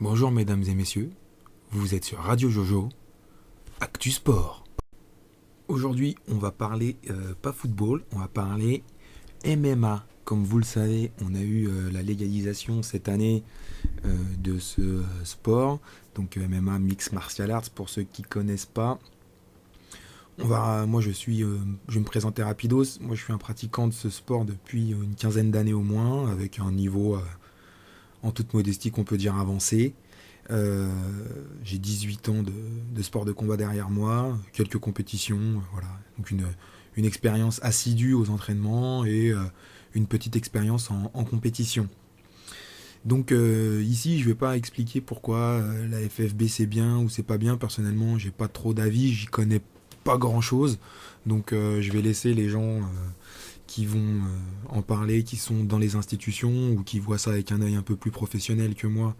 Bonjour mesdames et messieurs, vous êtes sur Radio Jojo, Actu Sport. Aujourd'hui on va parler pas football, on va parler MMA. Comme vous le savez, on a eu la légalisation cette année de ce sport, donc MMA Mixed Martial Arts pour ceux qui ne connaissent pas. Je vais me présenter rapidos. Moi je suis un pratiquant de ce sport depuis une quinzaine d'années au moins, avec un niveau en toute modestie qu'on peut dire avancé. J'ai 18 ans de sport de combat derrière moi, quelques compétitions, voilà. Donc une expérience assidue aux entraînements et une petite expérience en compétition. Donc ici, je ne vais pas expliquer pourquoi la FFB c'est bien ou c'est pas bien. Personnellement, j'ai pas trop d'avis, j'y connais pas grand chose. Donc je vais laisser les gens qui vont en parler, qui sont dans les institutions ou qui voient ça avec un œil un peu plus professionnel que moi,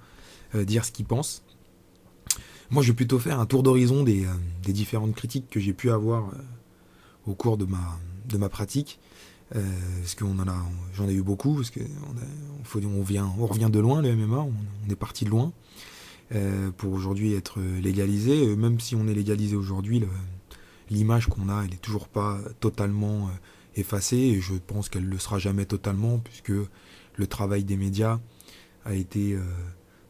dire ce qu'ils pensent. Moi, je vais plutôt faire un tour d'horizon des différentes critiques que j'ai pu avoir au cours de ma pratique. Parce j'en ai eu beaucoup, parce on revient de loin, le MMA, on est parti de loin pour aujourd'hui être légalisé. Même si on est légalisé aujourd'hui, l'image qu'on a, elle est toujours pas totalement effacée, et je pense qu'elle ne le sera jamais totalement, puisque le travail des médias a été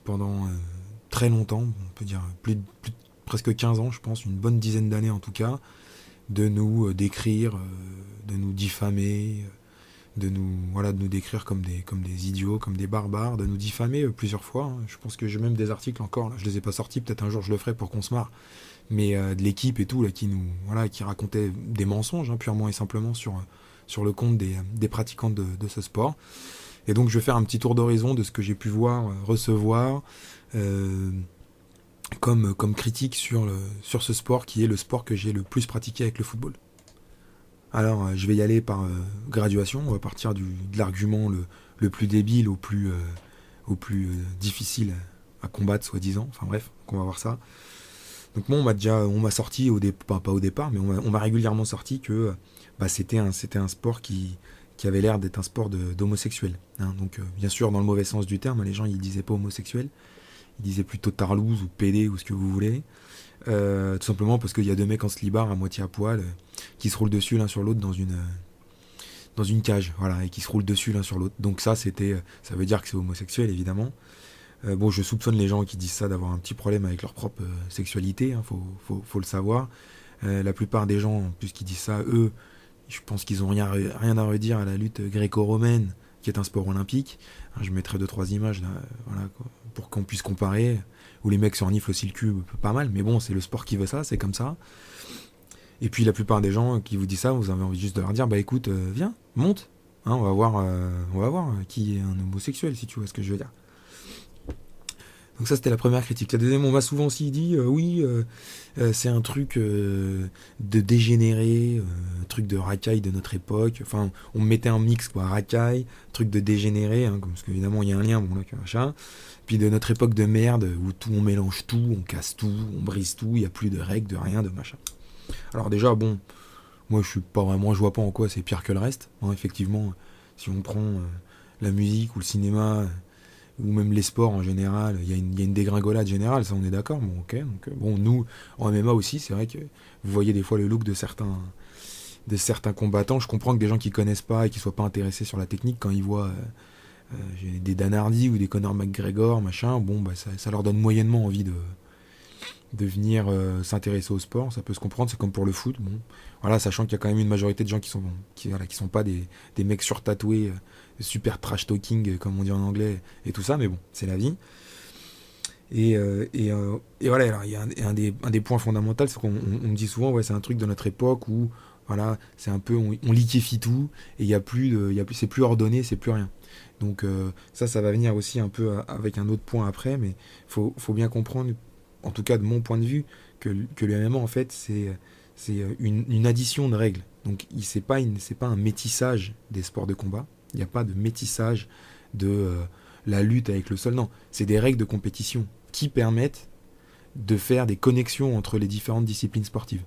pendant très longtemps, on peut dire presque 15 ans, je pense, une bonne dizaine d'années en tout cas, de nous décrire, de nous diffamer, de nous décrire comme des idiots, comme des barbares, de nous diffamer plusieurs fois. Hein. Je pense que j'ai même des articles encore, là, je les ai pas sortis, peut-être un jour je le ferai pour qu'on se marre, mais de l'équipe et tout, là, qui racontait des mensonges, hein, purement et simplement sur le compte des pratiquants de ce sport. Et donc je vais faire un petit tour d'horizon de ce que j'ai pu voir, recevoir comme critique sur ce sport, qui est le sport que j'ai le plus pratiqué avec le football. Alors je vais y aller par graduation, on va partir de l'argument le plus débile au plus difficile à combattre, soi-disant. Enfin bref, on va voir ça. Donc moi on m'a sorti pas au départ, mais on m'a régulièrement sorti que c'était un sport qui avait l'air d'être un sport d'homosexuel. Hein. Donc bien sûr dans le mauvais sens du terme, les gens ils disaient pas homosexuel, ils disaient plutôt tarlouse ou pédé ou ce que vous voulez. Tout simplement parce qu'il y a deux mecs en slibard à moitié à poil qui se roulent dessus l'un sur l'autre dans une cage, voilà, et qui se roulent dessus l'un sur l'autre. Donc ça veut dire que c'est homosexuel évidemment. Je soupçonne les gens qui disent ça d'avoir un petit problème avec leur propre sexualité, hein, faut le savoir. La plupart des gens en plus qui disent ça, eux, je pense qu'ils n'ont rien à redire à la lutte gréco-romaine, qui est un sport olympique. Je mettrai 2-3 images là, voilà, pour qu'on puisse comparer, où les mecs se reniflent aussi le cul pas mal, mais bon, c'est le sport qui veut ça, c'est comme ça. Et puis la plupart des gens qui vous disent ça, vous avez envie juste de leur dire, écoute, viens, monte, hein, on va voir qui est un homosexuel, si tu vois ce que je veux dire. Donc ça, c'était la première critique. La deuxième, on m'a souvent aussi dit, c'est un truc de dégénéré, un truc de racaille de notre époque. Enfin, on me mettait un mix, quoi, racaille, truc de dégénéré, hein, parce qu'évidemment, il y a un lien, bon, là, machin. Puis de notre époque de merde, où on mélange tout, on casse tout, on brise tout, il n'y a plus de règles, de rien, de machin. Alors déjà, bon, moi, je vois pas en quoi c'est pire que le reste. Hein, effectivement, si on prend la musique ou le cinéma, ou même les sports en général, il y a une dégringolade générale, ça on est d'accord, bon ok. Donc, bon, nous, en MMA aussi, c'est vrai que vous voyez des fois le look de certains combattants. Je comprends que des gens qui connaissent pas et qui soient pas intéressés sur la technique, quand ils voient des Dan Hardy ou des Conor McGregor, machin, ça leur donne moyennement envie de venir s'intéresser au sport. Ça peut se comprendre, c'est comme pour le foot, bon. Voilà, sachant qu'il y a quand même une majorité de gens qui sont pas des mecs surtatoués, super trash talking, comme on dit en anglais, et tout ça, mais bon, c'est la vie. Et voilà, alors, il y a un des points fondamentaux, c'est qu'on me dit souvent, ouais, c'est un truc de notre époque où, voilà, c'est un peu, on liquéfie tout, et c'est plus ordonné, c'est plus rien. Donc ça va venir aussi un peu avec un autre point après, mais faut bien comprendre, en tout cas de mon point de vue, que le MMA, en fait, c'est une addition de règles. Donc c'est pas un métissage des sports de combat. Il n'y a pas de métissage de la lutte avec le sol. Non, c'est des règles de compétition qui permettent de faire des connexions entre les différentes disciplines sportives.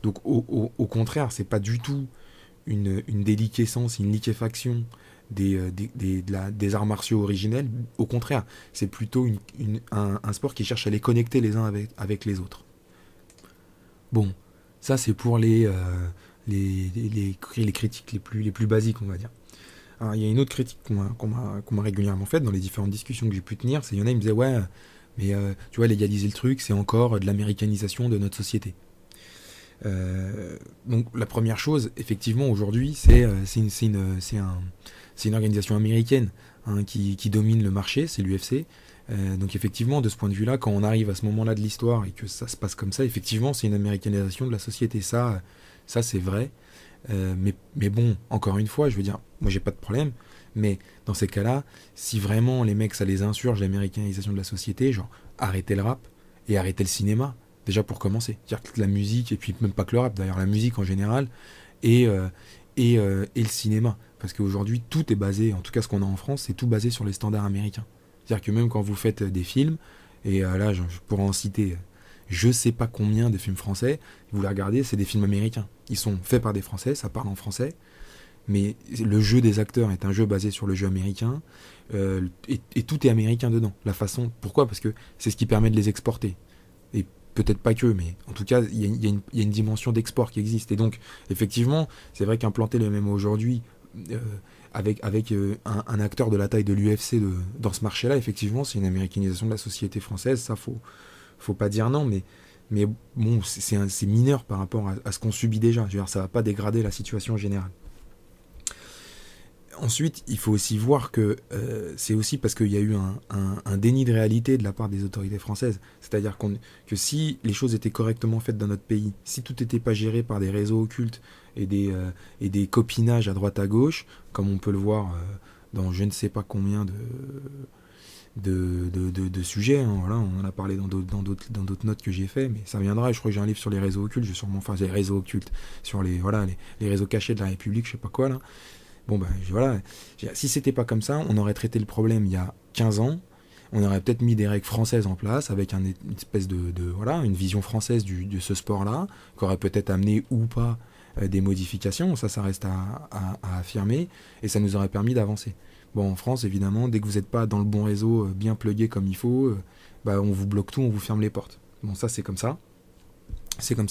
Donc au contraire, c'est pas du tout une déliquescence, une liquéfaction des arts martiaux originels. Au contraire, c'est plutôt un sport qui cherche à les connecter les uns avec les autres. Bon, ça c'est pour les critiques les plus basiques, on va dire. Alors, il y a une autre critique qu'on m'a régulièrement faite dans les différentes discussions que j'ai pu tenir, c'est il y en a qui me disaient ouais, mais tu vois, légaliser le truc, c'est encore de l'américanisation de notre société. Donc la première chose, effectivement, aujourd'hui, c'est une organisation américaine hein, qui domine le marché, c'est l'UFC. Donc effectivement, de ce point de vue-là, quand on arrive à ce moment-là de l'histoire et que ça se passe comme ça, effectivement, c'est une américanisation de la société. Ça c'est vrai. Mais bon, encore une fois, je veux dire, moi j'ai pas de problème, mais dans ces cas-là, si vraiment les mecs ça les insurge, l'américanisation de la société, genre arrêtez le rap et arrêtez le cinéma, déjà pour commencer. C'est-à-dire que la musique, et puis même pas que le rap d'ailleurs, la musique en général, et le cinéma. Parce qu'aujourd'hui, tout est basé, en tout cas ce qu'on a en France, c'est tout basé sur les standards américains. C'est-à-dire que même quand vous faites des films, et là je pourrais en citer je sais pas combien de films français, vous les regardez, c'est des films américains. Ils sont faits par des Français, ça parle en français, mais le jeu des acteurs est un jeu basé sur le jeu américain, et tout est américain dedans. La façon, pourquoi ? Parce que c'est ce qui permet de les exporter. Et peut-être pas que, mais en tout cas, il y a une dimension d'export qui existe. Et donc, effectivement, c'est vrai qu'implanter le MMA aujourd'hui, avec un acteur de la taille de l'UFC dans ce marché-là, effectivement, c'est une américanisation de la société française, ça faut pas dire non, mais bon, c'est mineur par rapport à ce qu'on subit déjà. Je veux dire, ça va pas dégrader la situation générale. Ensuite, il faut aussi voir que c'est aussi parce qu'il y a eu un déni de réalité de la part des autorités françaises. C'est-à-dire que si les choses étaient correctement faites dans notre pays, si tout n'était pas géré par des réseaux occultes et des copinages à droite à gauche, comme on peut le voir dans je ne sais pas combien de sujets, hein, voilà, on en a parlé dans d'autres notes que j'ai fait, mais ça viendra. Je crois que j'ai un livre sur les réseaux occultes, les réseaux occultes, sur les réseaux cachés de la République, je sais pas quoi là. Bon ben voilà, si c'était pas comme ça, on aurait traité le problème il y a 15 ans, on aurait peut-être mis des règles françaises en place avec une espèce une vision française de ce sport-là, qui aurait peut-être amené ou pas des modifications, ça reste à affirmer, et ça nous aurait permis d'avancer. Bon, en France, évidemment, dès que vous n'êtes pas dans le bon réseau, bien plugué comme il faut, on vous bloque tout, on vous ferme les portes. Bon, ça c'est comme ça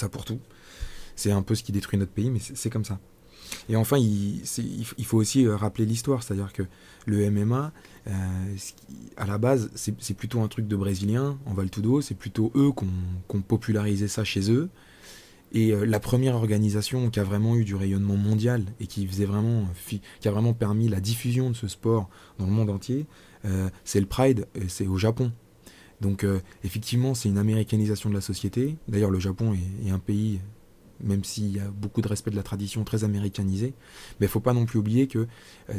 pour tout. C'est un peu ce qui détruit notre pays, mais c'est comme ça. Et enfin, il faut aussi rappeler l'histoire, c'est-à-dire que le MMA, à la base, c'est plutôt un truc de Brésiliens, en Val Tudo, c'est plutôt eux qui ont popularisé ça chez eux. Et la première organisation qui a vraiment eu du rayonnement mondial et qui a vraiment permis la diffusion de ce sport dans le monde entier, c'est le Pride, c'est au Japon. Donc effectivement, c'est une américanisation de la société. D'ailleurs, le Japon est un pays, même s'il y a beaucoup de respect de la tradition, très américanisé, mais il ne faut pas non plus oublier que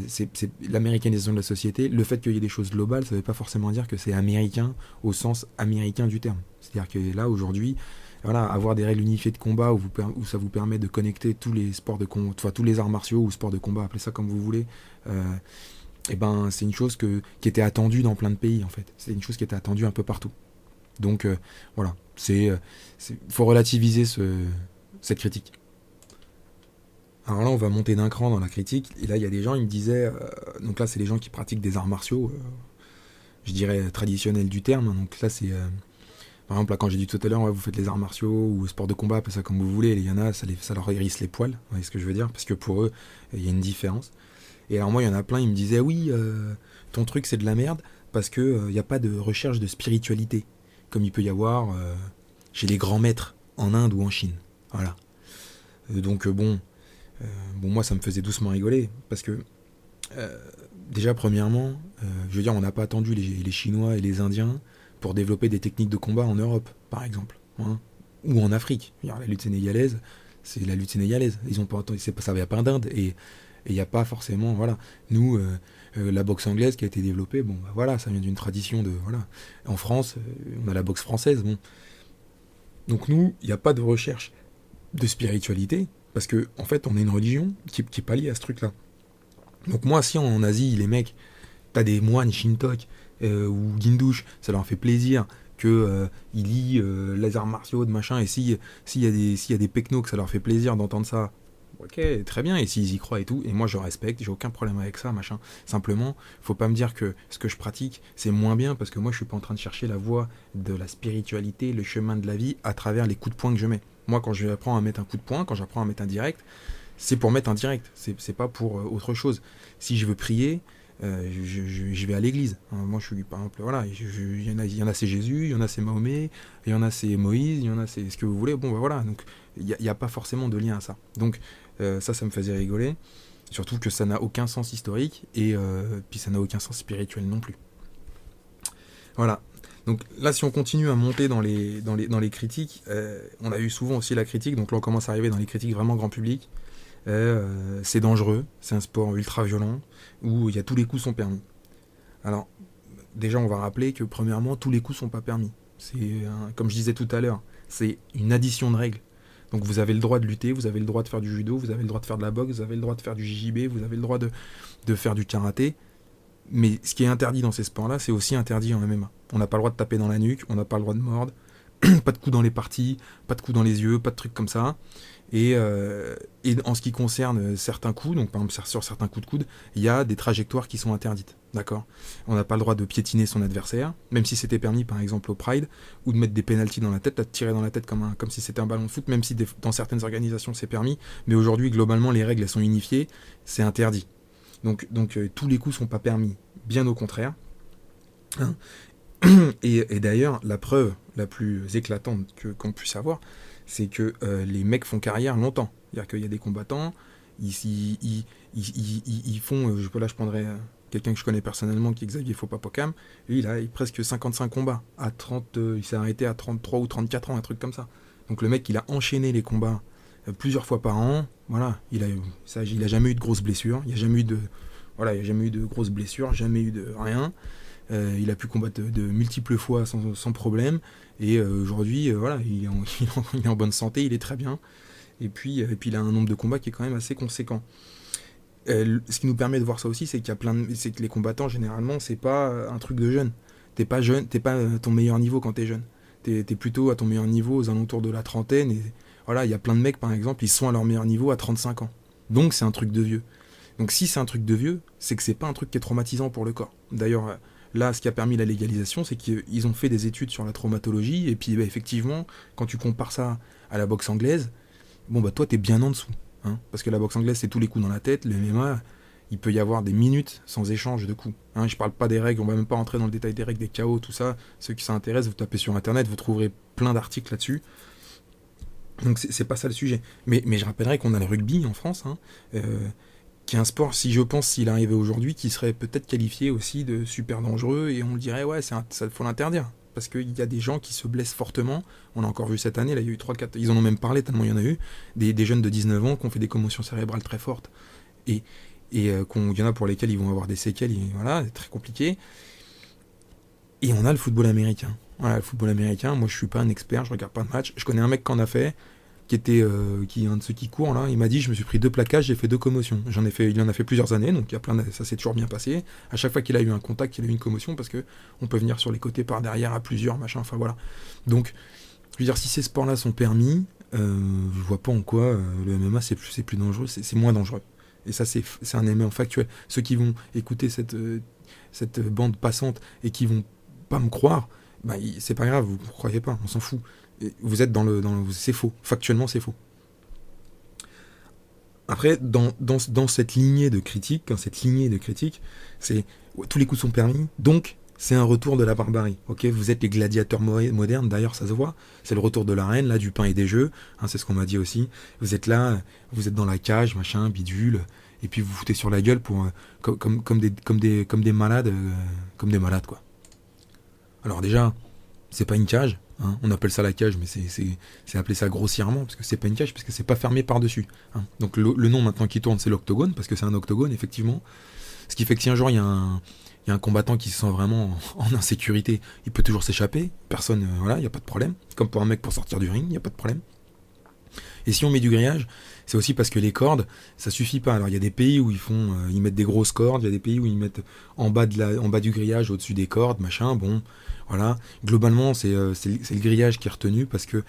c'est l'américanisation de la société. Le fait qu'il y ait des choses globales, ça ne veut pas forcément dire que c'est américain au sens américain du terme. C'est-à-dire que là, aujourd'hui, voilà, avoir des règles unifiées de combat où ça vous permet de connecter tous les sports de combat, enfin tous les arts martiaux ou sports de combat, appelez ça comme vous voulez, c'est une chose qui était attendue dans plein de pays en fait. C'est une chose qui était attendue un peu partout. Donc voilà, faut relativiser cette critique. Alors là, on va monter d'un cran dans la critique. Et là, il y a des gens, ils me disaient, donc là, c'est les gens qui pratiquent des arts martiaux, je dirais traditionnels du terme. Donc là, c'est par exemple, là, quand j'ai dit tout à l'heure, ouais, vous faites les arts martiaux ou sport de combat, appelez ça comme vous voulez, il y en a, ça leur hérisse les poils, vous voyez ce que je veux dire, parce que pour eux, il y a une différence. Et alors moi, il y en a plein, ils me disaient, oui, ton truc c'est de la merde, parce que il n'y a pas de recherche de spiritualité, comme il peut y avoir chez les grands maîtres en Inde ou en Chine. Voilà. Donc moi, ça me faisait doucement rigoler, parce que déjà, premièrement, je veux dire, on n'a pas attendu les Chinois et les Indiens pour développer des techniques de combat en Europe, par exemple, hein, ou en Afrique. La lutte sénégalaise, c'est la lutte sénégalaise. Ils ont pas, ça vient pas d'Inde, et il n'y a pas forcément, voilà. Nous, la boxe anglaise qui a été développée, bon, voilà, ça vient d'une tradition de, voilà. En France, on a la boxe française, bon. Donc nous, il n'y a pas de recherche de spiritualité, parce que en fait, on est une religion qui est pas liée à ce truc-là. Donc moi, si en Asie, les mecs, t'as des moines Shintok ou Guindouche, ça leur fait plaisir qu'ils lient les arts martiaux de machin, et s'il y a des pecnos que ça leur fait plaisir d'entendre ça, Ok, très bien, et s'ils y croient et tout, et moi je respecte, j'ai aucun problème avec ça, machin. Simplement, faut pas me dire que ce que je pratique, c'est moins bien, parce que moi je suis pas en train de chercher la voie de la spiritualité, le chemin de la vie, à travers les coups de poing que je mets. Moi, quand j'apprends à mettre un coup de poing, quand j'apprends à mettre un direct, c'est pour mettre un direct, c'est pas pour autre chose. Si je veux prier, je vais à l'église. Moi, je suis, par exemple, voilà, il y en a c'est Jésus, il y en a c'est Mahomet, il y en a c'est Moïse, il y en a c'est ce que vous voulez. Bon, bah voilà, donc il n'y a pas forcément de lien à ça. Donc, ça me faisait rigoler. Surtout que ça n'a aucun sens historique, et puis ça n'a aucun sens spirituel non plus. Voilà. Donc là, si on continue à monter dans les critiques, on a eu souvent aussi la critique, donc là on commence à arriver dans les critiques vraiment grand public. C'est dangereux, c'est un sport ultra violent, où il y a tous les coups sont permis. Alors, déjà on va rappeler que premièrement, tous les coups sont pas permis. Comme je disais tout à l'heure, c'est une addition de règles. Donc vous avez le droit de lutter, vous avez le droit de faire du judo, vous avez le droit de faire de la boxe, vous avez le droit de faire du JJB, vous avez le droit de faire du karaté. Mais ce qui est interdit dans ces sports-là, c'est aussi interdit en MMA. On n'a pas le droit de taper dans la nuque, on n'a pas le droit de mordre, pas de coups dans les parties, pas de coups dans les yeux, pas de trucs comme ça. Et en ce qui concerne certains coups, donc par exemple sur certains coups de coude, il y a des trajectoires qui sont interdites. D'accord ? On n'a pas le droit de piétiner son adversaire, même si c'était permis par exemple au Pride, ou de mettre des pénaltys dans la tête, de tirer dans la tête comme si c'était un ballon de foot, même si dans certaines organisations c'est permis. Mais aujourd'hui, globalement, les règles elles sont unifiées, c'est interdit. Donc tous les coups sont pas permis, bien au contraire. Hein. Et d'ailleurs, la preuve la plus éclatante qu'on puisse avoir, c'est que les mecs font carrière longtemps. C'est-à-dire qu'il y a des combattants, ils font, là je prendrais quelqu'un que je connais personnellement, qui est Xavier Fopapokam, lui il a presque 55 combats, il s'est arrêté à 33 ou 34 ans, un truc comme ça. Donc le mec il a enchaîné les combats plusieurs fois par an, voilà, il a jamais eu de grosses blessures, il n'y a jamais eu de grosses blessures, jamais eu de rien. Il a pu combattre de multiples fois sans problème, et aujourd'hui voilà, il est en bonne santé, il est très bien, et puis il a un nombre de combats qui est quand même assez conséquent. Ce qui nous permet de voir ça aussi, c'est qu'il y a c'est que les combattants généralement c'est pas un truc de jeune. T'es pas à ton meilleur niveau quand t'es jeune. T'es plutôt à ton meilleur niveau aux alentours de la trentaine, et voilà, il y a plein de mecs par exemple, ils sont à leur meilleur niveau à 35 ans. Donc c'est un truc de vieux. Donc si c'est un truc de vieux, c'est que c'est pas un truc qui est traumatisant pour le corps. D'ailleurs, là, ce qui a permis la légalisation, c'est qu'ils ont fait des études sur la traumatologie, et puis effectivement, quand tu compares ça à la boxe anglaise, bon bah toi t'es bien en dessous. Hein, parce que la boxe anglaise c'est tous les coups dans la tête, le MMA, il peut y avoir des minutes sans échange de coups. Hein, je parle pas des règles, on va même pas rentrer dans le détail des règles, des KO, tout ça. Ceux qui s'intéressent, vous tapez sur internet, vous trouverez plein d'articles là-dessus. Donc c'est pas ça le sujet. Mais je rappellerai qu'on a le rugby en France, hein, qui est un sport, si je pense, s'il arrivait aujourd'hui, qui serait peut-être qualifié aussi de super dangereux, et on le dirait, ouais, ça faut l'interdire. Parce qu'il y a des gens qui se blessent fortement. On l'a encore vu cette année, là, il y a eu 3-4, ils en ont même parlé tellement il y en a eu, des jeunes de 19 ans qui ont fait des commotions cérébrales très fortes. Et il y en a pour lesquels ils vont avoir des séquelles, voilà, c'est très compliqué. Et on a le football américain. Voilà, le football américain, moi je suis pas un expert, je regarde pas de match. Je connais un mec qui en a fait, qui est un de ceux qui court là, il m'a dit je me suis pris 2 plaquages, j'ai fait 2 commotions. Il en a fait plusieurs années, donc ça s'est toujours bien passé. À chaque fois qu'il a eu un contact, il a eu une commotion, parce que on peut venir sur les côtés par derrière à plusieurs, machin, enfin voilà. Donc, je veux dire, si ces sports-là sont permis, je vois pas en quoi le MMA c'est plus dangereux, c'est moins dangereux. Et ça c'est un élément factuel. Ceux qui vont écouter cette bande passante et qui vont pas me croire, bah, c'est pas grave, vous ne croyez pas, on s'en fout. Vous êtes c'est faux, factuellement c'est faux. Après, dans cette lignée de critique, c'est tous les coups sont permis, donc c'est un retour de la barbarie. Ok, vous êtes les gladiateurs modernes, d'ailleurs ça se voit, c'est le retour de l'arène, là, du pain et des jeux, hein, c'est ce qu'on m'a dit aussi. Vous êtes là, vous êtes dans la cage, machin, bidule, et puis vous vous foutez sur la gueule comme des malades, quoi. Alors déjà, c'est pas une cage. Hein, on appelle ça la cage, mais c'est appelé ça grossièrement, parce que c'est pas une cage, parce que c'est pas fermé par-dessus. Hein. Donc le nom maintenant qui tourne, c'est l'octogone, parce que c'est un octogone, effectivement. Ce qui fait que si un jour il y a un combattant qui se sent vraiment en insécurité, il peut toujours s'échapper. Personne, voilà, il n'y a pas de problème. Comme pour un mec pour sortir du ring, il n'y a pas de problème. Et si on met du grillage, c'est aussi parce que les cordes, ça suffit pas. Alors il y a des pays où ils mettent des grosses cordes, il y a des pays où ils mettent en bas du grillage, au-dessus des cordes, machin. Bon, voilà. Globalement, c'est le grillage qui est retenu parce que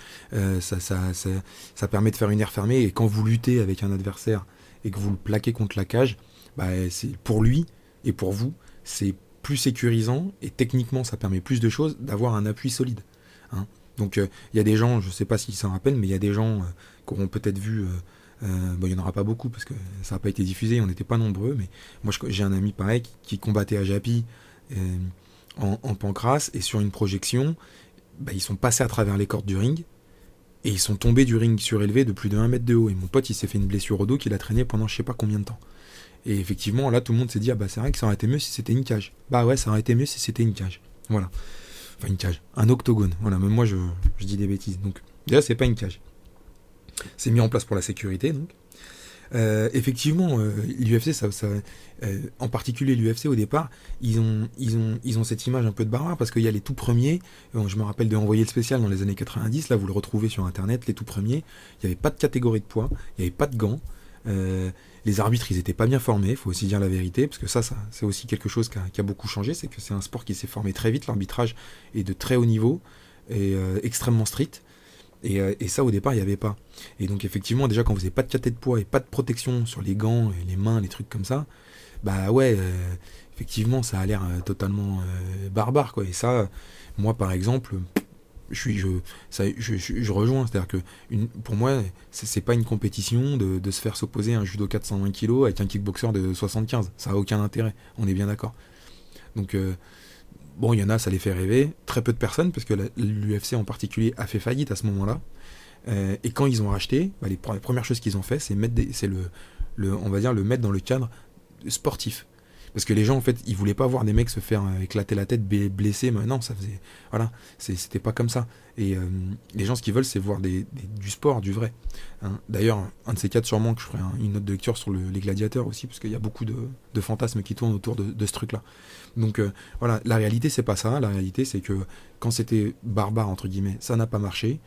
ça permet de faire une aire fermée. Et quand vous luttez avec un adversaire et que vous le plaquez contre la cage, bah, c'est pour lui et pour vous, c'est plus sécurisant et techniquement, ça permet plus de choses d'avoir un appui solide. Hein. Donc il y a des gens, je sais pas s'ils s'en rappellent, mais il y a des gens qui auront peut-être vu, il n'y en aura pas beaucoup parce que ça n'a pas été diffusé, on n'était pas nombreux, mais moi j'ai un ami pareil qui combattait à Japi en pancrace, et sur une projection, bah, ils sont passés à travers les cordes du ring, et ils sont tombés du ring surélevé de plus de 1 mètre de haut, et mon pote il s'est fait une blessure au dos qu'il a traîné pendant je sais pas combien de temps. Et effectivement là tout le monde s'est dit, ah bah c'est vrai que ça aurait été mieux si c'était une cage. Bah ouais, ça aurait été mieux si c'était une cage. Voilà. Enfin une cage, un octogone, voilà, même moi je dis des bêtises, donc déjà c'est pas une cage. C'est mis en place pour la sécurité, donc. Effectivement, l'UFC, en particulier l'UFC au départ, ils ont cette image un peu de barbare parce qu'il y a les tout premiers. Je me rappelle de Envoyé le spécial dans les années 90. Là, vous le retrouvez sur Internet, les tout premiers. Il n'y avait pas de catégorie de poids, il n'y avait pas de gants. Les arbitres, ils étaient pas bien formés. Il faut aussi dire la vérité, parce que ça c'est aussi quelque chose qui a beaucoup changé. C'est que c'est un sport qui s'est formé très vite. L'arbitrage est de très haut niveau et extrêmement strict. Et ça, au départ, il n'y avait pas. Et donc, effectivement, déjà, quand vous n'avez pas de caté de poids et pas de protection sur les gants, et les mains, les trucs comme ça, bah ouais, effectivement, ça a l'air totalement barbare, quoi. Et ça, moi, par exemple, je rejoins. C'est-à-dire que, pour moi, c'est pas une compétition de se faire s'opposer à un judoka de 120 kg avec un kickboxer de 75. Ça n'a aucun intérêt. On est bien d'accord. Donc, bon, il y en a, ça les fait rêver. Très peu de personnes, parce que l'UFC en particulier a fait faillite à ce moment-là. Et quand ils ont racheté, bah, les premières choses qu'ils ont fait, c'est on va dire, le mettre dans le cadre sportif. Parce que les gens, en fait, ils voulaient pas voir des mecs se faire éclater la tête, blessés. Mais non, ça faisait, voilà, c'était pas comme ça. Et les gens, ce qu'ils veulent, c'est voir du sport, du vrai. Hein. D'ailleurs, un de ces quatre, sûrement, que je ferai une note de lecture sur les gladiateurs aussi, parce qu'il y a beaucoup de fantasmes qui tournent autour de ce truc-là. Donc voilà, la réalité, c'est pas ça. La réalité, c'est que quand c'était barbare, entre guillemets, ça n'a pas marché.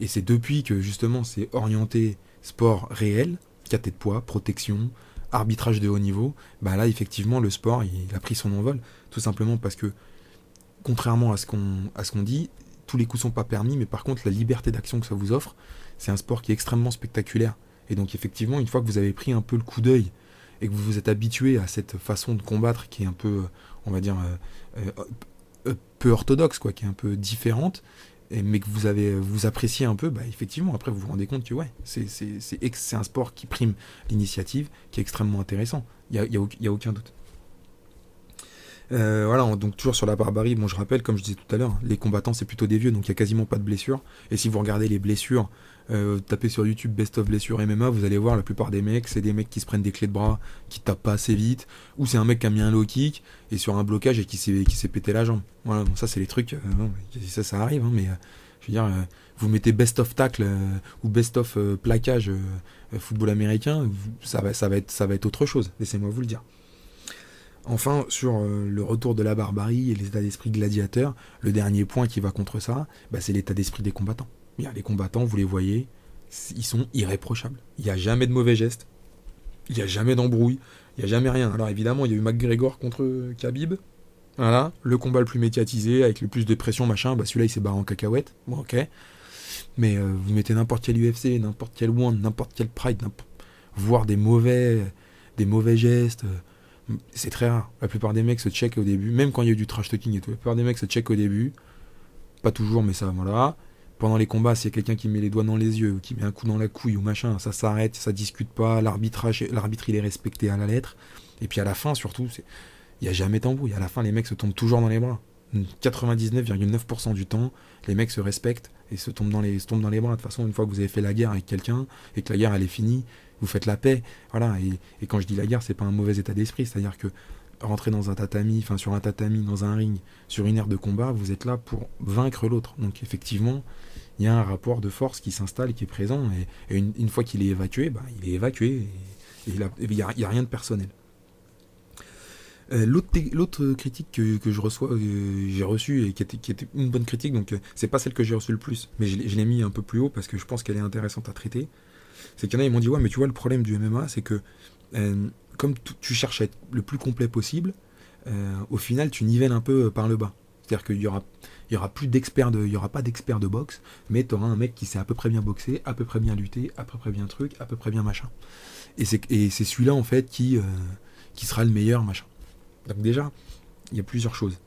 Et c'est depuis que, justement, c'est orienté sport réel, caté de poids, protection, arbitrage de haut niveau, bah là, effectivement, le sport, il a pris son envol. Tout simplement parce que, contrairement à ce qu'on dit, tous les coups sont pas permis, mais par contre, la liberté d'action que ça vous offre, c'est un sport qui est extrêmement spectaculaire. Et donc, effectivement, une fois que vous avez pris un peu le coup d'œil et que vous vous êtes habitué à cette façon de combattre qui est un peu, on va dire, peu orthodoxe, quoi, qui est un peu différente, mais que vous appréciez un peu, bah effectivement, après vous vous rendez compte que ouais, c'est un sport qui prime l'initiative, qui est extrêmement intéressant. Il y a aucun doute. Voilà, donc toujours sur la barbarie, bon je rappelle, comme je disais tout à l'heure, les combattants c'est plutôt des vieux, donc il n'y a quasiment pas de blessures. Et si vous regardez les blessures, tapez sur YouTube Best of Blessures MMA, vous allez voir la plupart des mecs, c'est des mecs qui se prennent des clés de bras, qui tapent pas assez vite, ou c'est un mec qui a mis un low kick et sur un blocage et qui s'est pété la jambe. Voilà, bon, ça c'est les trucs, ça arrive, hein, mais je veux dire, vous mettez Best of Tackle ou Best of Plaquage football américain, ça va être autre chose, laissez-moi vous le dire. Enfin, sur le retour de la barbarie et l'état d'esprit gladiateur, le dernier point qui va contre ça, bah, c'est l'état d'esprit des combattants. Bien, les combattants, vous les voyez, ils sont irréprochables. Il n'y a jamais de mauvais gestes, il n'y a jamais d'embrouille, il n'y a jamais rien. Alors évidemment, il y a eu McGregor contre Khabib, voilà, le combat le plus médiatisé, avec le plus de pression, machin, bah celui-là il s'est barré en cacahuète, bon ok. Mais vous mettez n'importe quel UFC, n'importe quel One, n'importe quel Pride, voir des mauvais gestes... c'est très rare. La plupart des mecs se checkent au début, même quand il y a eu du trash talking et tout. La plupart des mecs se checkent au début, pas toujours, mais ça, voilà. Pendant les combats, s'il y a quelqu'un qui met les doigts dans les yeux, ou qui met un coup dans la couille ou machin, ça s'arrête, ça discute pas, l'arbitre il est respecté à la lettre. Et puis à la fin, surtout, il n'y a jamais d'embrouille. À la fin, les mecs se tombent toujours dans les bras. 99,9% du temps, les mecs se respectent et se tombent dans les bras. De toute façon, une fois que vous avez fait la guerre avec quelqu'un et que la guerre elle est finie, vous faites la paix. Voilà. Et quand je dis la guerre, c'est pas un mauvais état d'esprit. C'est-à-dire que rentrer dans un tatami, enfin sur un tatami, dans un ring, sur une aire de combat, vous êtes là pour vaincre l'autre. Donc effectivement, il y a un rapport de force qui s'installe, qui est présent. Et une fois qu'il est évacué, bah, il est évacué. Et il n'y a rien de personnel. L'autre critique que je reçois, j'ai reçue et qui était une bonne critique, donc c'est pas celle que j'ai reçue le plus, mais je l'ai mis un peu plus haut parce que je pense qu'elle est intéressante à traiter. C'est qu'il y en a, ils m'ont dit ouais, mais tu vois, le problème du MMA, c'est que comme tu cherches à être le plus complet possible, au final, tu nivelles un peu par le bas. C'est-à-dire il y aura plus d'experts il y aura pas d'experts de boxe, mais tu auras un mec qui sait à peu près bien boxer, à peu près bien lutter, à peu près bien truc, à peu près bien machin. Et c'est celui-là en fait qui sera le meilleur machin. Donc déjà, il y a plusieurs choses.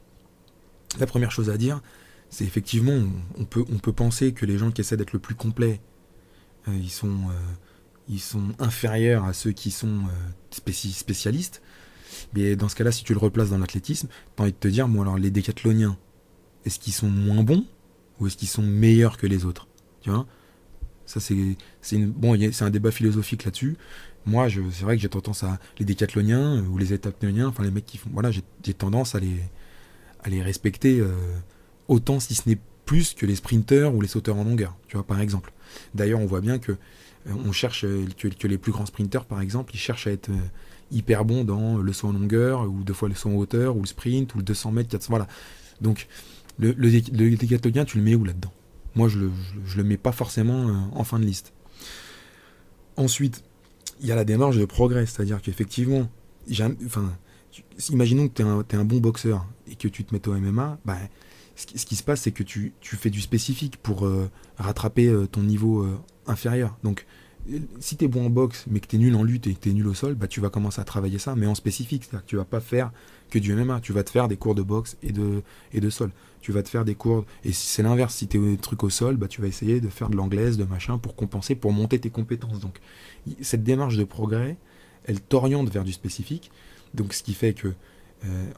La première chose à dire, c'est effectivement, on peut penser que les gens qui essaient d'être le plus complet, ils sont inférieurs à ceux qui sont spécialistes. Mais dans ce cas-là, si tu le replaces dans l'athlétisme, t'as envie de te dire, bon alors les décathloniens, est-ce qu'ils sont moins bons ou est-ce qu'ils sont meilleurs que les autres? Tu vois, ça c'est un débat philosophique là-dessus. Moi, c'est vrai que j'ai tendance à les décathloniens ou les étathloniens, enfin les mecs qui font, voilà, j'ai tendance à les respecter autant, si ce n'est plus que les sprinteurs ou les sauteurs en longueur. Tu vois, par exemple. D'ailleurs, on voit bien que on cherche que les plus grands sprinteurs, par exemple, ils cherchent à être hyper bons dans le saut en longueur ou deux fois le saut en hauteur ou le sprint ou le 200 mètres, 400, voilà. Donc le décathlonien, tu le mets où là-dedans? Moi, je le mets pas forcément en fin de liste. Ensuite, il y a la démarche de progrès, c'est-à-dire qu'effectivement, imaginons que tu es un bon boxeur et que tu te mets au MMA, bah, ce qui se passe, c'est que tu fais du spécifique pour rattraper ton niveau inférieur. Donc, si tu es bon en boxe, mais que tu es nul en lutte et que tu es nul au sol, bah, tu vas commencer à travailler ça, mais en spécifique. C'est-à-dire que tu vas pas faire que du MMA, tu vas te faire des cours de boxe et de sol. Tu vas te faire des cours. Et si c'est l'inverse, si tu es truc au sol, bah, tu vas essayer de faire de l'anglaise, de machin, pour compenser, pour monter tes compétences. Donc, cette démarche de progrès, elle t'oriente vers du spécifique. Donc, ce qui fait que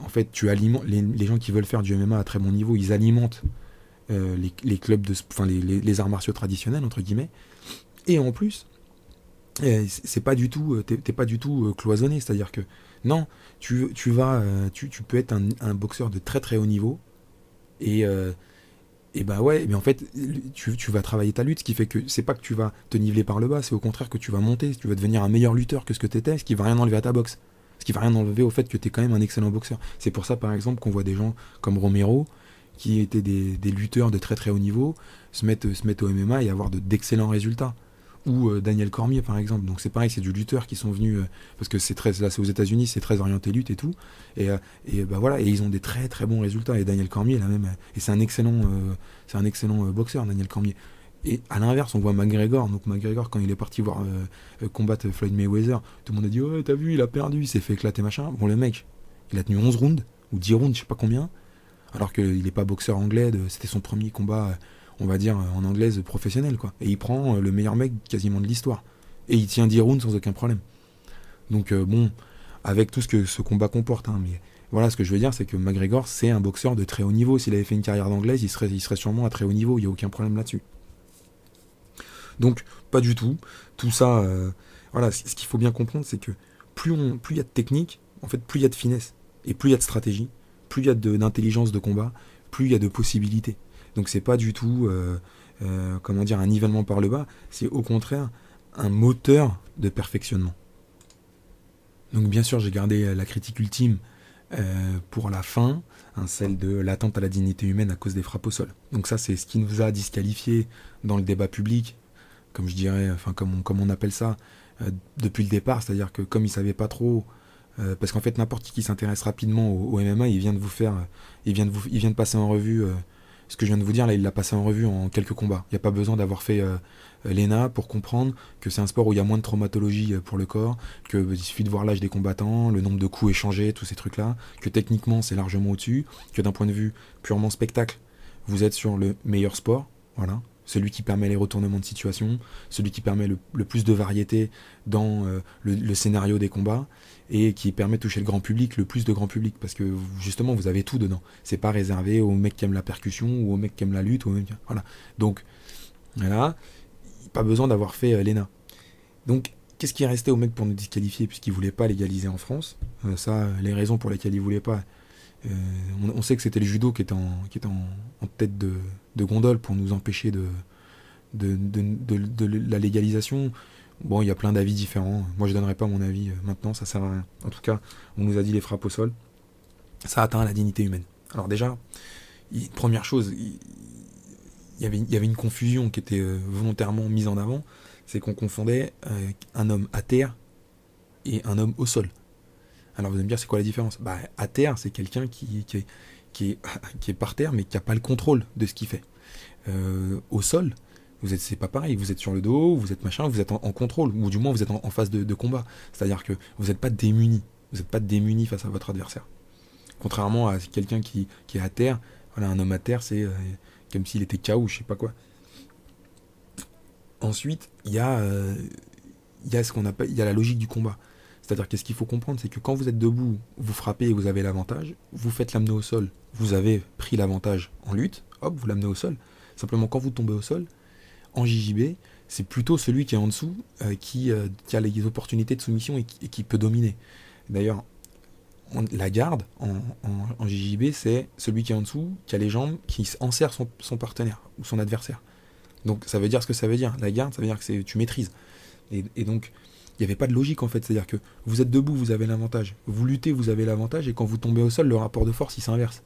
en fait, tu alimentes les gens qui veulent faire du MMA à très bon niveau, ils alimentent les clubs enfin les arts martiaux traditionnels entre guillemets. Et en plus, c'est pas du tout, t'es pas du tout cloisonné, c'est-à-dire que non, tu peux être un boxeur de très très haut niveau et bah ouais, mais en fait, tu vas travailler ta lutte, ce qui fait que c'est pas que tu vas te niveler par le bas, c'est au contraire que tu vas monter, tu vas devenir un meilleur lutteur que ce que t'étais, ce qui va rien enlever à ta boxe. Ce qui va rien enlever au fait que tu es quand même un excellent boxeur. C'est pour ça, par exemple, qu'on voit des gens comme Romero, qui étaient des lutteurs de très très haut niveau, se mettre au MMA et avoir d'excellents résultats. Ou Daniel Cormier, par exemple. Donc c'est pareil, c'est du lutteur qui sont venus, parce que là c'est aux États-Unis, c'est très orienté lutte et tout. Et bah voilà, et ils ont des très très bons résultats. Et Daniel Cormier, là même, et c'est un excellent boxeur, Daniel Cormier. Et à l'inverse, on voit McGregor. Donc McGregor, quand il est parti voir combattre Floyd Mayweather, tout le monde a dit ouais, t'as vu, il a perdu, il s'est fait éclater machin. Bon, le mec, il a tenu 11 rounds, ou 10 rounds, je sais pas combien, alors qu'il n'est pas boxeur anglais, c'était son premier combat, on va dire, en anglaise professionnel, quoi. Et il prend le meilleur mec quasiment de l'histoire. Et il tient 10 rounds sans aucun problème. Donc bon, avec tout ce que ce combat comporte, hein, mais voilà, ce que je veux dire, c'est que McGregor, c'est un boxeur de très haut niveau. S'il avait fait une carrière d'anglaise, il serait sûrement à très haut niveau, il n'y a aucun problème là-dessus. Donc, pas du tout. Tout ça, voilà, ce qu'il faut bien comprendre, c'est que plus il y a de technique, en fait, plus il y a de finesse, et plus il y a de stratégie, plus il y a d'intelligence de combat, plus il y a de possibilités. Donc, c'est pas du tout, comment dire, un nivellement par le bas, c'est au contraire un moteur de perfectionnement. Donc, bien sûr, j'ai gardé la critique ultime pour la fin, hein, celle de l'atteinte à la dignité humaine à cause des frappes au sol. Donc ça, c'est ce qui nous a disqualifiés dans le débat public, comme je dirais, enfin comme on appelle ça, depuis le départ, c'est-à-dire que comme ils savaient pas trop, parce qu'en fait n'importe qui s'intéresse rapidement au MMA, il vient de vous faire, il vient de passer en revue ce que je viens de vous dire là, il l'a passé en revue en quelques combats. Il n'y a pas besoin d'avoir fait l'ENA pour comprendre que c'est un sport où il y a moins de traumatologie pour le corps, qu'il suffit de voir l'âge des combattants, le nombre de coups échangés, tous ces trucs-là, que techniquement c'est largement au-dessus, que d'un point de vue purement spectacle, vous êtes sur le meilleur sport, voilà. Celui qui permet les retournements de situation, celui qui permet le plus de variété dans le scénario des combats et qui permet de toucher le grand public, le plus de grand public, parce que justement vous avez tout dedans. C'est pas réservé aux mecs qui aiment la percussion ou aux mecs qui aiment la lutte, voilà. Donc voilà, pas besoin d'avoir fait l'ENA. Donc qu'est-ce qui est resté aux mecs pour nous disqualifier puisqu'ils voulaient pas légaliser en France? Les raisons pour lesquelles ils voulaient pas. On sait que c'était le judo qui était en tête de gondole pour nous empêcher de la légalisation. Bon, il y a plein d'avis différents. Moi, je donnerai pas mon avis maintenant, ça sert à rien. En tout cas, on nous a dit les frappes au sol. ça atteint la dignité humaine. Alors déjà, première chose, il y avait une confusion qui était volontairement mise en avant, c'est qu'on confondait un homme à terre et un homme au sol. Alors vous allez me dire, c'est quoi la différence? Bah, à terre, c'est quelqu'un qui est par terre, mais qui n'a pas le contrôle de ce qu'il fait. Au sol, c'est pas pareil, vous êtes sur le dos, vous êtes machin, vous êtes en contrôle, ou du moins vous êtes en phase de combat. C'est-à-dire que vous n'êtes pas démuni, vous n'êtes pas démuni face à votre adversaire. Contrairement à quelqu'un qui est à terre, voilà, un homme à terre, c'est comme s'il était KO, je sais pas quoi. Ensuite, il y a ce qu'on appelle, il y a la logique du combat. C'est-à-dire qu'est-ce qu'il faut comprendre, c'est que quand vous êtes debout, vous frappez et vous avez l'avantage, vous faites l'amener au sol, vous avez pris l'avantage en lutte, hop, vous l'amenez au sol. Simplement, quand vous tombez au sol, en JJB, c'est plutôt celui qui est en dessous qui a les opportunités de soumission et qui peut dominer. D'ailleurs, la garde en JJB, c'est celui qui est en dessous, qui a les jambes, qui enserre son partenaire ou son adversaire. Donc ça veut dire ce que ça veut dire. La garde, ça veut dire que tu maîtrises. Et donc, il n'y avait pas de logique en fait. C'est-à-dire que vous êtes debout, vous avez l'avantage. Vous luttez, vous avez l'avantage. Et quand vous tombez au sol, le rapport de force, il s'inverse.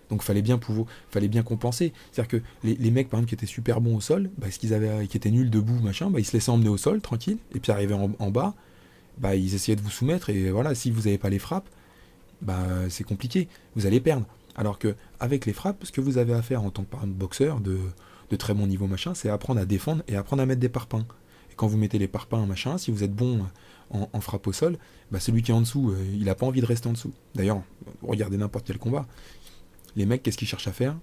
Donc fallait bien compenser. C'est-à-dire que les mecs, par exemple, qui étaient super bons au sol, bah, qui étaient nuls debout, machin, bah, ils se laissaient emmener au sol, tranquille. Et puis arrivaient en bas, bah, ils essayaient de vous soumettre. Et voilà, si vous n'avez pas les frappes, bah, c'est compliqué. Vous allez perdre. Alors que avec les frappes, ce que vous avez à faire en tant que boxeur de très bon niveau, machin, c'est apprendre à défendre et apprendre à mettre des parpaings. Et quand vous mettez les parpaings, machin, si vous êtes bon en frappe au sol, bah, celui qui est en dessous, il n'a pas envie de rester en dessous. D'ailleurs, regardez n'importe quel combat. Les mecs, qu'est-ce qu'ils cherchent à faire?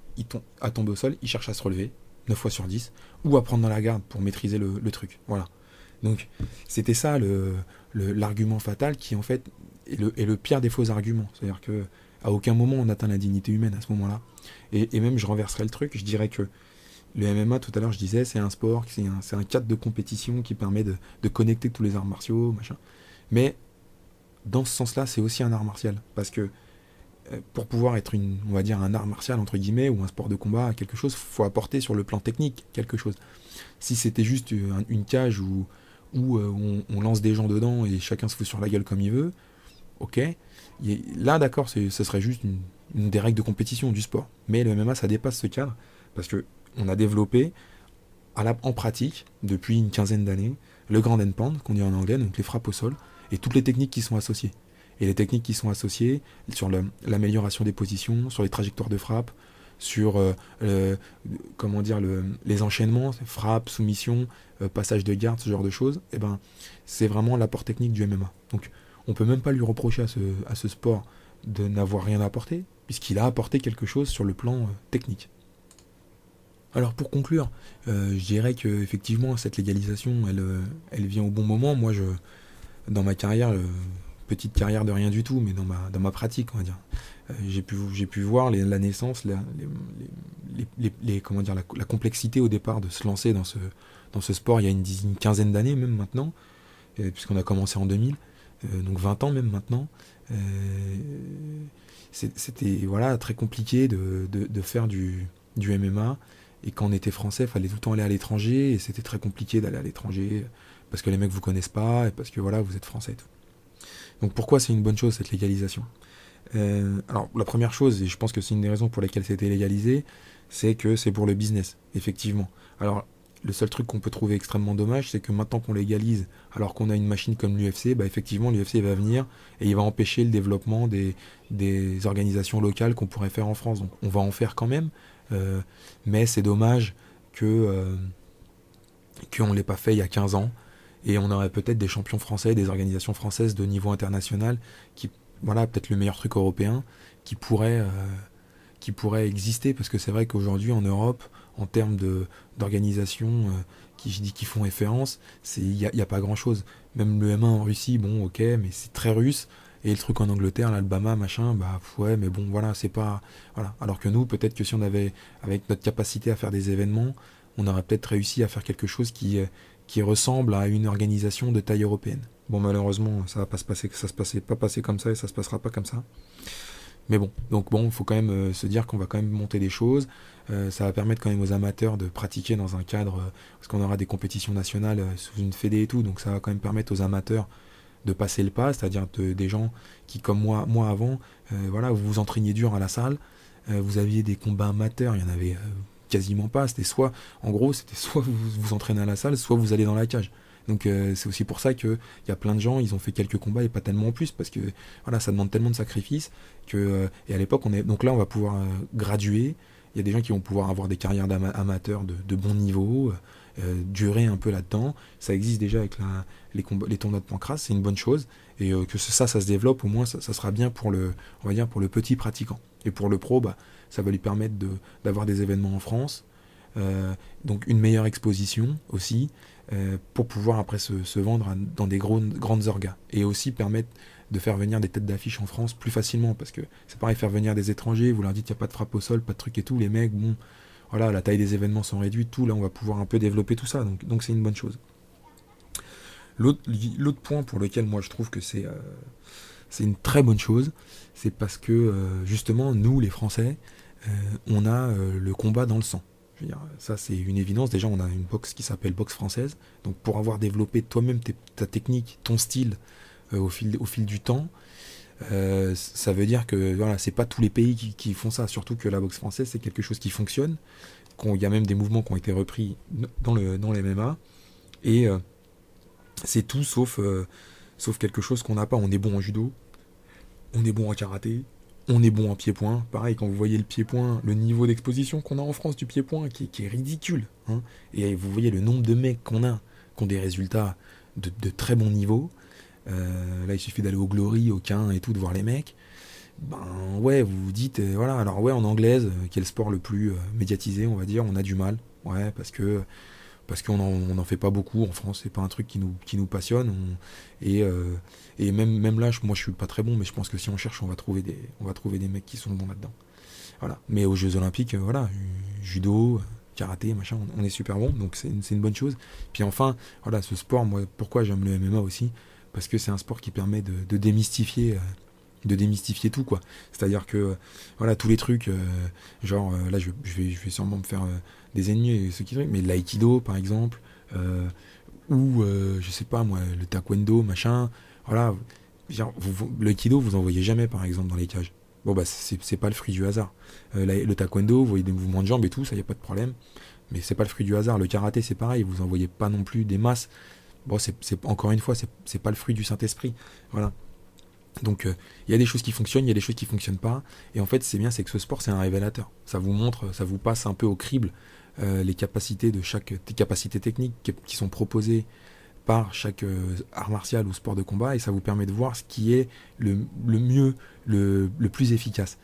À tomber au sol, ils cherchent à se relever, 9 fois sur 10, ou à prendre dans la garde pour maîtriser le truc. Voilà. Donc, c'était ça l'argument fatal qui, en fait, est le pire des faux arguments. C'est-à-dire que à aucun moment on atteint la dignité humaine à ce moment-là. Et même, je renverserais le truc, je dirais que le MMA, tout à l'heure, je disais, c'est un sport, c'est un cadre de compétition qui permet de connecter tous les arts martiaux, machin. Mais, dans ce sens-là, c'est aussi un art martial. Parce que pour pouvoir être on va dire un art martial entre guillemets ou un sport de combat, quelque chose, faut apporter sur le plan technique quelque chose. Si c'était juste une cage où on lance des gens dedans et chacun se fout sur la gueule comme il veut, ok. Là d'accord, ce serait juste une des règles de compétition du sport. Mais le MMA ça dépasse ce cadre parce que on a développé en pratique depuis une quinzaine d'années le ground and pound qu'on dit en anglais, donc les frappes au sol et toutes les techniques qui sont associées. Et les techniques qui sont associées sur l'amélioration des positions, sur les trajectoires de frappe, sur les enchaînements, frappe, soumission, passage de garde, ce genre de choses, et ben, c'est vraiment l'apport technique du MMA. Donc on ne peut même pas lui reprocher à ce sport de n'avoir rien apporté, puisqu'il a apporté quelque chose sur le plan technique. Alors pour conclure, je dirais qu'effectivement cette légalisation, elle vient au bon moment. Moi, dans ma carrière, petite carrière de rien du tout, mais dans ma pratique, on va dire. J'ai pu voir la naissance, comment dire, la complexité au départ de se lancer dans ce sport il y a une quinzaine d'années même maintenant, puisqu'on a commencé en 2000, donc 20 ans même maintenant. C'était voilà, très compliqué de faire du MMA, et quand on était français, il fallait tout le temps aller à l'étranger, et c'était très compliqué d'aller à l'étranger, parce que les mecs vous connaissent pas, et parce que voilà, vous êtes français et tout. Donc pourquoi c'est une bonne chose cette légalisation? Alors la première chose, et je pense que c'est une des raisons pour lesquelles c'était légalisé, c'est que c'est pour le business, effectivement. Alors le seul truc qu'on peut trouver extrêmement dommage, c'est que maintenant qu'on légalise, alors qu'on a une machine comme l'UFC, bah effectivement l'UFC va venir et il va empêcher le développement des organisations locales qu'on pourrait faire en France. Donc on va en faire quand même, mais c'est dommage qu'on ne l'ait pas fait il y a 15 ans. Et on aurait peut-être des champions français, des organisations françaises de niveau international, qui, voilà, peut-être le meilleur truc européen, qui pourrait exister, parce que c'est vrai qu'aujourd'hui en Europe, en termes d'organisations qui font référence, il y a pas grand-chose. Même le M1 en Russie, bon, ok, mais c'est très russe. Et le truc en Angleterre, l'Alabama, machin, bah ouais, mais bon, voilà, c'est pas... Voilà. Alors que nous, peut-être que si on avait, avec notre capacité à faire des événements, on aurait peut-être réussi à faire quelque chose qui ressemble à une organisation de taille européenne. Bon, malheureusement, ça va pas se passer, pas passer comme ça et ça se passera pas comme ça. Mais bon, donc bon, il faut quand même se dire qu'on va quand même monter des choses. Ça va permettre quand même aux amateurs de pratiquer dans un cadre, parce qu'on aura des compétitions nationales sous une fédé et tout, donc ça va quand même permettre aux amateurs de passer le pas, c'est-à-dire des gens qui, comme moi avant, voilà, vous vous entraîniez dur à la salle, vous aviez des combats amateurs, il y en avait quasiment pas, c'était soit vous vous entraînez à la salle, soit vous allez dans la cage. Donc c'est aussi pour ça qu'il y a plein de gens, ils ont fait quelques combats et pas tellement plus, parce que voilà, ça demande tellement de sacrifices que et à l'époque donc là on va pouvoir graduer. Il y a des gens qui vont pouvoir avoir des carrières d'amateurs de bon niveau, durer un peu là-dedans. Ça existe déjà avec les tournois de Pancras, c'est une bonne chose. Et que ça se développe, au moins ça sera bien pour on va dire pour le petit pratiquant. Et pour le pro, ça va lui permettre d'avoir des événements en France, donc une meilleure exposition aussi, pour pouvoir après se vendre dans des grandes orgas. Et aussi permettre de faire venir des têtes d'affiche en France plus facilement, parce que c'est pareil, faire venir des étrangers, vous leur dites qu'il n'y a pas de frappe au sol, pas de truc et tout, les mecs, bon, voilà, la taille des événements sont réduites, tout, là on va pouvoir un peu développer tout ça, donc c'est une bonne chose. L'autre point pour lequel moi je trouve que c'est une très bonne chose, c'est parce que justement, nous les Français, on a le combat dans le sang. Je veux dire, ça c'est une évidence. Déjà, on a une boxe qui s'appelle boxe française. Donc pour avoir développé toi-même ta technique, ton style au fil du temps, ça veut dire que voilà, c'est pas tous les pays qui font ça. Surtout que la boxe française, c'est quelque chose qui fonctionne. Il y a même des mouvements qui ont été repris dans les MMA. Et c'est tout sauf quelque chose qu'on n'a pas. On est bon en judo, on est bon en karaté, on est bon en pied-point. Pareil, quand vous voyez le pied-point, le niveau d'exposition qu'on a en France du pied-point qui est ridicule. Hein, et vous voyez le nombre de mecs qu'on a qui ont des résultats de très bon niveau. Là, il suffit d'aller au Glory, au Quin et tout, de voir les mecs. Ben ouais, vous vous dites, voilà, alors ouais, en anglaise, qui est le sport le plus médiatisé, on va dire, on a du mal. Ouais, parce qu'on en fait pas beaucoup en France, c'est pas un truc qui nous passionne. Et même là, moi je suis pas très bon, mais je pense que si on cherche, on va trouver des mecs qui sont bons là-dedans. Voilà. Mais aux Jeux Olympiques, voilà, judo, karaté, machin, on est super bon, donc c'est une bonne chose. Puis enfin, voilà, ce sport, moi, pourquoi j'aime le MMA aussi, parce que c'est un sport qui permet de démystifier. De démystifier tout, quoi. C'est-à-dire que voilà, tous les trucs là je vais sûrement me faire des ennemis, ceux qui mais l'aïkido par exemple, ou je sais pas moi, le taekwondo machin, voilà, genre, l'aïkido vous en voyez jamais par exemple dans les cages. Bon bah c'est pas le fruit du hasard. Le taekwondo, vous voyez des mouvements de jambes et tout, ça y a pas de problème, mais c'est pas le fruit du hasard. Le karaté c'est pareil, vous en voyez pas non plus des masses. Bon, c'est encore une fois, c'est pas le fruit du Saint-Esprit, voilà. Donc il y a des choses qui fonctionnent, il y a des choses qui fonctionnent pas. Et en fait, c'est bien, c'est que ce sport, c'est un révélateur. Ça vous montre, ça vous passe un peu au crible les capacités capacités techniques qui sont proposées par chaque art martial ou sport de combat, et ça vous permet de voir ce qui est le mieux, le plus efficace.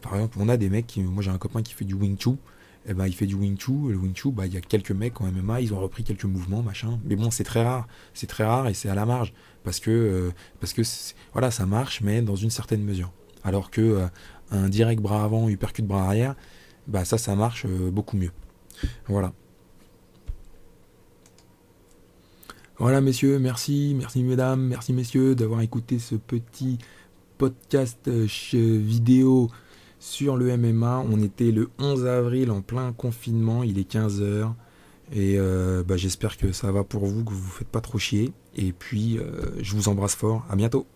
Par exemple, on a des mecs moi j'ai un copain qui fait du Wing Chun. Eh ben, il fait du Wing Chun. Le Wing Chun, il y a quelques mecs en MMA, ils ont repris quelques mouvements, machin. Mais bon, c'est très rare et c'est à la marge. Parce que voilà, ça marche, mais dans une certaine mesure. Alors que un direct bras avant, uppercut bras arrière, ça marche beaucoup mieux. Voilà. Voilà, messieurs, merci mesdames, merci messieurs d'avoir écouté ce petit podcast vidéo sur le MMA. On était le 11 avril en plein confinement, il est 15h. Et j'espère que ça va pour vous, que vous ne vous faites pas trop chier. Et puis, je vous embrasse fort. À bientôt.